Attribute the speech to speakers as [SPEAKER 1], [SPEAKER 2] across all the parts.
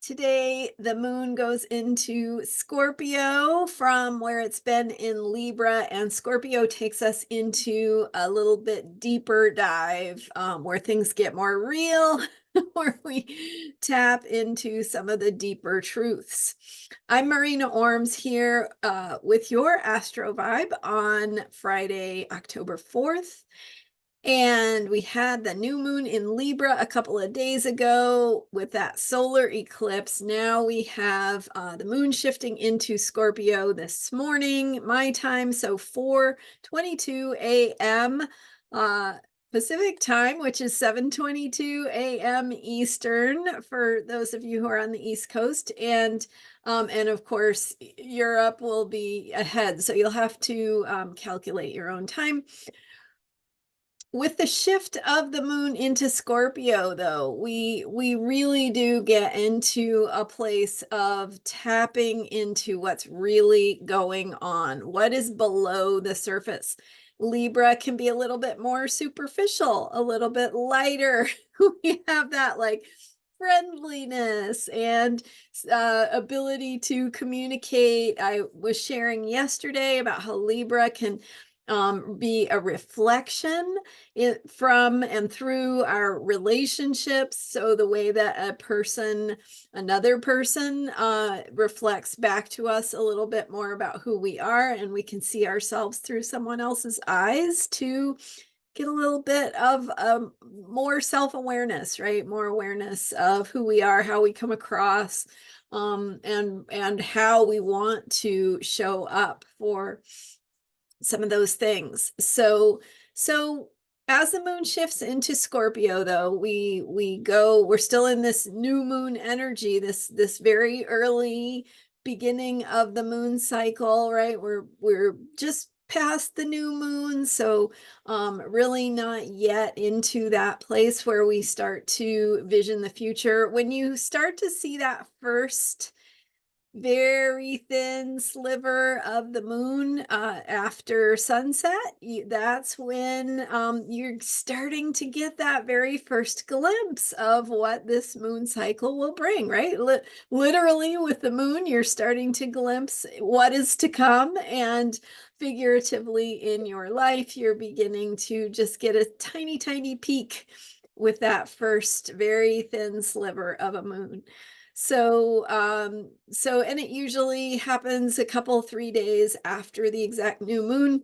[SPEAKER 1] Today, the moon goes into Scorpio from where it's been in Libra, and Scorpio takes us into a little bit deeper dive where things get more real, where we tap into some of the deeper truths. I'm Marina Orms here with your Astro Vibe on Friday, October 4th. And we had the new moon in Libra a couple of days ago with that solar eclipse. Now we have the moon shifting into Scorpio this morning, my time. So 4:22 a.m. Pacific time, which is 7:22 a.m. Eastern for those of you who are on the East Coast. And of course, Europe will be ahead. So you'll have to calculate your own time. With the shift of the moon into Scorpio, though, we really do get into a place of tapping into what's really going on, what is below the surface. Libra can be a little bit more superficial, a little bit lighter. We have that like friendliness and ability to communicate. I was sharing yesterday about how Libra can be a reflection from and through our relationships. So the way that another person reflects back to us a little bit more about who we are, and we can see ourselves through someone else's eyes to get a little bit of more self-awareness, right? More awareness of who we are, how we come across, and how we want to show up for some of those things. So as the moon shifts into Scorpio, though, we're still in this new moon energy, this very early beginning of the moon cycle, right? We're just past the new moon, so really not yet into that place where we start to vision the future. When you start to see that first very thin sliver of the moon after sunset, that's when you're starting to get that very first glimpse of what this moon cycle will bring, right? Literally with the moon, you're starting to glimpse what is to come, and figuratively in your life, you're beginning to just get a tiny, tiny peek with that first very thin sliver of a moon. So, and it usually happens a couple, 3 days after the exact new moon.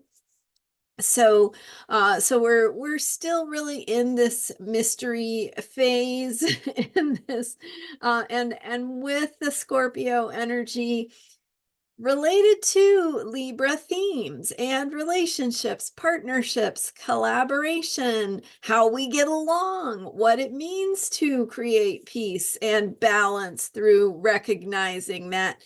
[SPEAKER 1] So, we're still really in this mystery phase in this, and with the Scorpio energy related to Libra themes and relationships, partnerships, collaboration, how we get along, what it means to create peace and balance through recognizing that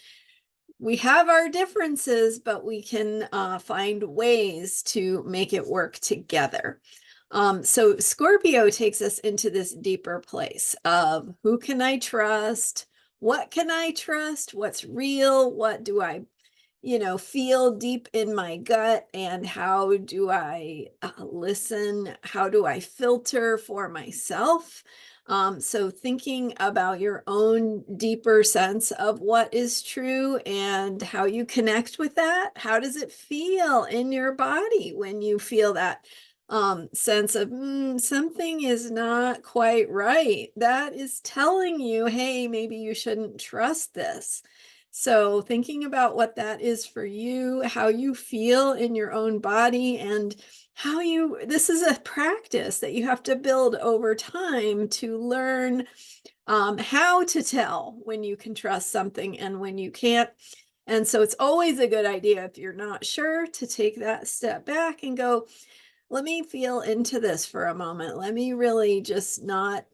[SPEAKER 1] we have our differences, but we can find ways to make it work together. So Scorpio takes us into this deeper place of who can I trust? What can I trust? What's real? What do I, feel deep in my gut? And how do I listen? How do I filter for myself? So thinking about your own deeper sense of what is true and how you connect with that. How does it feel in your body when you feel that sense of something is not quite right? That is telling you, hey, maybe you shouldn't trust this. So thinking about what that is for you, how you feel in your own body, and this is a practice that you have to build over time to learn how to tell when you can trust something and when you can't. And so it's always a good idea, if you're not sure, to take that step back and go, let me feel into this for a moment. Let me really just not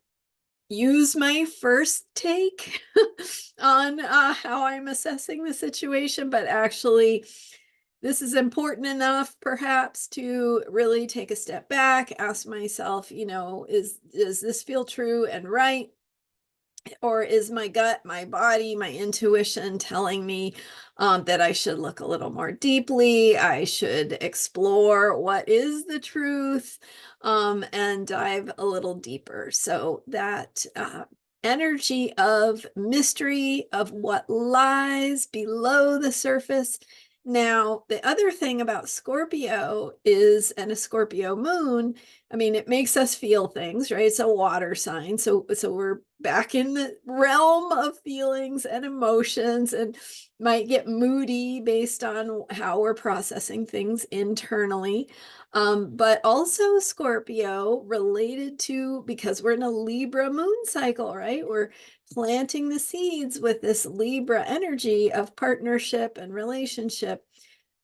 [SPEAKER 1] use my first take on how I'm assessing the situation, but actually, this is important enough perhaps to really take a step back, ask myself, does this feel true and right? Or is my gut, my body, my intuition telling me that I should look a little more deeply? I should explore what is the truth, and dive a little deeper. So that energy of mystery, of what lies below the surface. Now, the other thing about Scorpio is, and a Scorpio moon, I mean, it makes us feel things, right? It's a water sign. So we're back in the realm of feelings and emotions, and might get moody based on how we're processing things internally. But also Scorpio related to, because we're in a Libra moon cycle, right? We're planting the seeds with this Libra energy of partnership and relationship.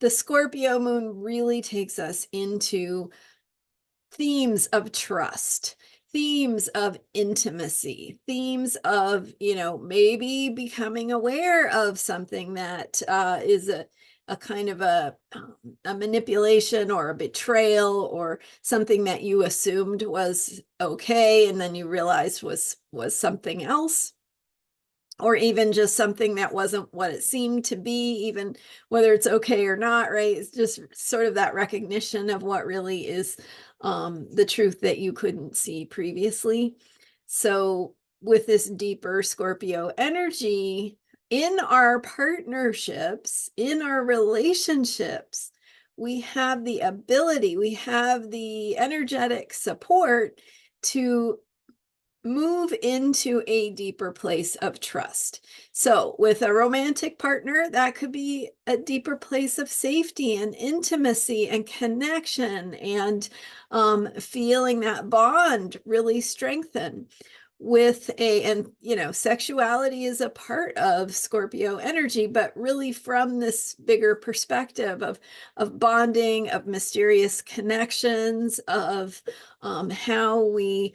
[SPEAKER 1] The Scorpio moon really takes us into themes of trust, themes of intimacy, themes of, maybe becoming aware of something that is a kind of a manipulation or a betrayal, or something that you assumed was okay and then you realized was something else, or even just something that wasn't what it seemed to be, even whether it's okay or not, right? It's just sort of that recognition of what really is the truth that you couldn't see previously. So with this deeper Scorpio energy in our partnerships, in our relationships, we have the ability, we have the energetic support to move into a deeper place of trust. So with a romantic partner, that could be a deeper place of safety and intimacy and connection, and feeling that bond really strengthen. And sexuality is a part of Scorpio energy, but really from this bigger perspective of bonding, of mysterious connections, of how we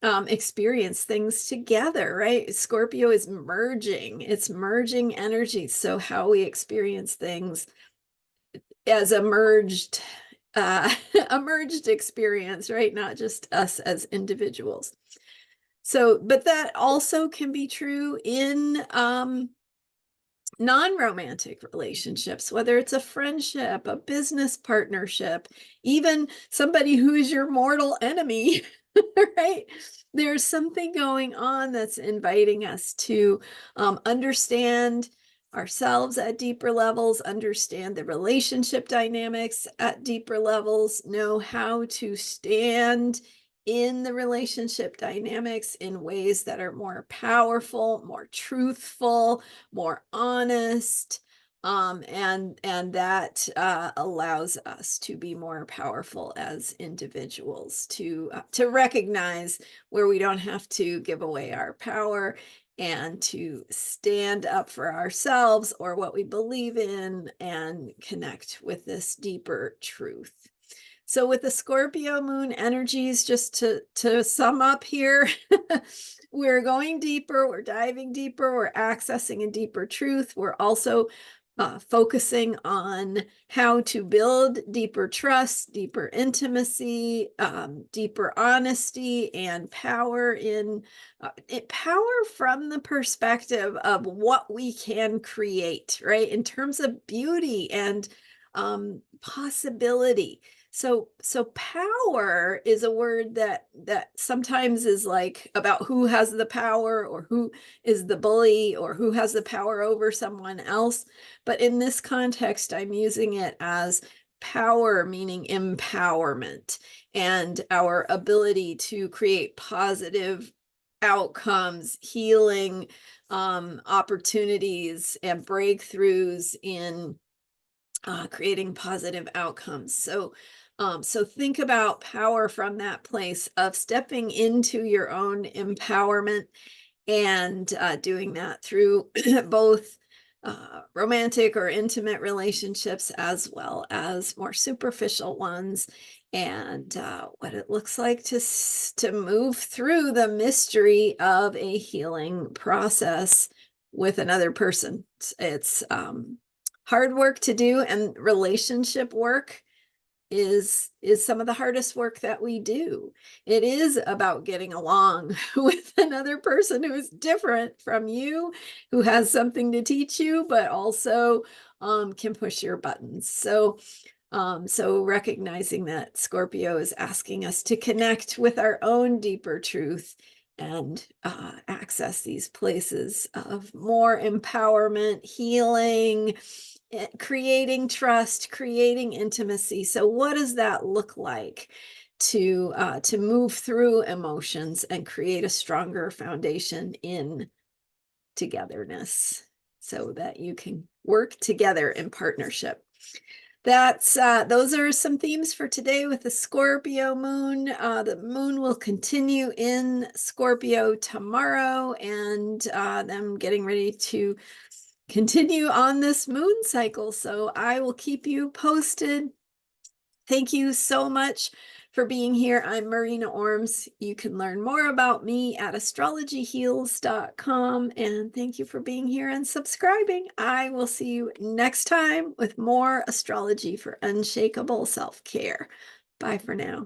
[SPEAKER 1] experience things together, right? Scorpio is merging, it's merging energies. So how we experience things as a merged a merged experience, right? Not just us as individuals. So, but that also can be true in non-romantic relationships, whether it's a friendship, a business partnership, even somebody who is your mortal enemy, right? There's something going on that's inviting us to understand ourselves at deeper levels, understand the relationship dynamics at deeper levels, know how to stand in the relationship dynamics in ways that are more powerful, more truthful, more honest, and that allows us to be more powerful as individuals, to recognize where we don't have to give away our power, and to stand up for ourselves or what we believe in, and connect with this deeper truth. So with the Scorpio moon energies, just to sum up here, we're going deeper, we're diving deeper, we're accessing a deeper truth. We're also focusing on how to build deeper trust, deeper intimacy, deeper honesty, and power power from the perspective of what we can create, right? In terms of beauty and possibility. So power is a word that sometimes is like about who has the power, or who is the bully, or who has the power over someone else. But in this context, I'm using it as power, meaning empowerment, and our ability to create positive outcomes, healing opportunities, and breakthroughs in creating positive outcomes. So think about power from that place of stepping into your own empowerment, and doing that through both romantic or intimate relationships, as well as more superficial ones, and what it looks like to move through the mystery of a healing process with another person. It's hard work to do, and relationship work is some of the hardest work that we do. It is about getting along with another person who is different from you, who has something to teach you, but also can push your buttons. So recognizing that Scorpio is asking us to connect with our own deeper truth, and access these places of more empowerment, healing, creating trust, creating intimacy. So what does that look like to move through emotions and create a stronger foundation in togetherness so that you can work together in partnership? That's those are some themes for today with the Scorpio moon. The moon will continue in Scorpio tomorrow, and them getting ready to continue on this moon cycle. So I will keep you posted. Thank you so much for being here. I'm Marina Orms. You can learn more about me at astrologyheals.com. And thank you for being here and subscribing. I will see you next time with more astrology for unshakable self-care. Bye for now.